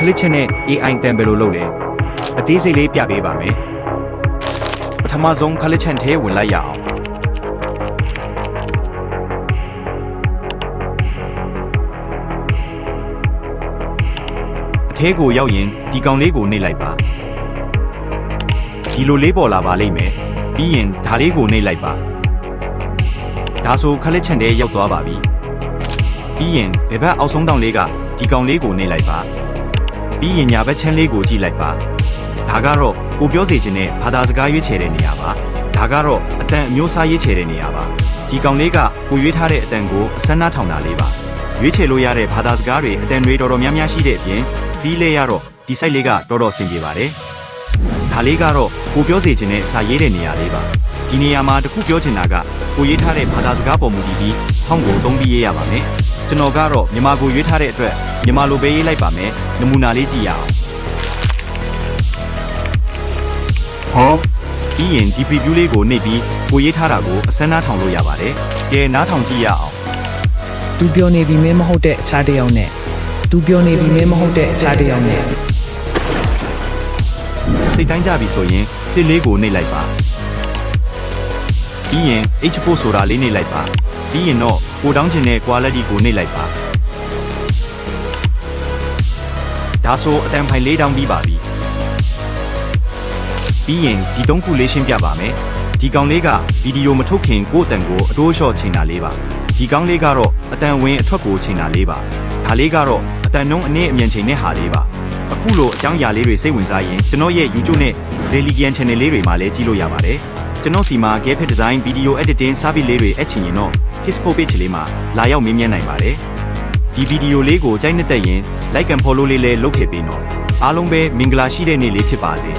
လစ်ချက်နဲ့ AI တန်ဘယ်လိုလုပ်လဲအသေးစိတ်လေးပြပေးပါမယ်ပထမဆုံးခလစ်ချက်ထဲဝင်လိုက်ရအောင်အထဲကိုရောက်ရင်ဒီကောင်လေးကိုနှိပ်လိုက်ပါဒီလိုလေးပေါ်လာပါလိမ့်မယ်ပြီးရင်ဒါလေးကိုနှိပ်လိုက်ပါဒါဆိုခလစ်ချက်ထဲရောက်သွားပါပြီပြီးရင်ဘယ်ဘက်အောက်ဆုံးတောင်လေးကဒီကောင်လေးကိုနှိပ်လိုက်ပါပြီးရင်ညာဘက်ချမ်းလေးကိုကြည့်လိုက်ပါဒါကတော့ကိုပြောစေချင်တဲ့ဘာသာစကားရွေးချယ်တဲ့နေရာပါဒါကတော့အတန်အမျိုးအစားရွေးချယ်တဲ့နေရာပါဒီကောင်လေးကကိုရွေးထားတဲ့အတန်ကိုအစမ်းနားထောင်တာလေးပါရွေးချယ်လို့ရတဲ့ဘာသာစကားတွေအတန်တွေတော်တော်များများရှိတဲ့အပြင်ဖီးလေးရတော့ဒီ site လေးကတော်တော်အဆင်ပြေပါတယ်ဒါလေးကတော့ကိုပြောစေချင်တဲ့စာရေးတဲ့နေရာလေးပါဒီနေရာမှာတခုပြောချင်တာကကိုရေးထားတဲ့ဘာသာစကားပေါ်မူတည်ပြီးဟောင်းကိုသုံးပြီးရေးရပါမယ်ကျွန်တော်ကတော့မြန်မာကိုရွေးထားတဲ့အတွက်မြန်မာလိုပဲရေးလိုက်ပါမယ်နမူနာလေးကြည့်ရအောင်ပြီးရင်ဒီ preview လေးကိုနှိပ်ပြီးကိုရေးထားတာကိုအစမ်းနားထောင်လို့ရပါတယ်ကဲနားထောင်ကြည့်ရအောင် သူပြောနေပြီမင်းမဟုတ်တဲ့အခြားတစ်ယောက်နဲ့သူပြောနေပြီမင်းမဟုတ်တဲ့အခြားတစ်ယောက်နဲ့ စိတ်တိုင်းကြပြီဆိုရင်စစ်လေးကိုနှိပ်လိုက်ပါပြီးရင် H4 ဆိုတာလေးနှိပ်လိုက်ပါပြီးရင်တော့ကိုတောင်းချင်တဲ့ quality ကိုနှိပ်လိုက်ပါဒါဆိုအတန်ဖိုင်လေးတောင်းပြီးပါပြီပြီးရင်ဒီ3ခုလေးရှင်းပြပါမယ်ဒီကောင်လေးကဗီဒီယိုမထုတ်ခင်ကိုယ့်အတန်ကိုအတိုးလျှော့ချိန်တာလေးပါဒီကောင်လေးကတော့အတန်ဝင်အထွက်ကိုချိန်တာလေးပါဒါလေးကတော့အတန်နှုံးအနည်းအမြန်ချိန်တဲ့ဟာလေးပါအခုလိုအကြောင်းအရာလေးတွေစိတ်ဝင်စားရင်ကျွန်တော်ရဲ့ YouTube နဲ့ Religion Channel လေးတွေမှာလည်းကြည့်လို့ရပါတယ်ကျွန်တော်စီမှာ graphic design video editing service လေးတွေအပ်ချင်ရင်တော့ Facebook page လေးမှာလာရောက်မေးမြန်းနိုင်ပါတယ်ဒီဗီဒီယိုလေးကိုကြိုက်နှစ်သက်ရင် like and follow လေးလည်းလုပ်ခဲ့ပေးနော်အားလုံးပဲမင်္ဂလာရှိတဲ့နေ့လေးဖြစ်ပါစေ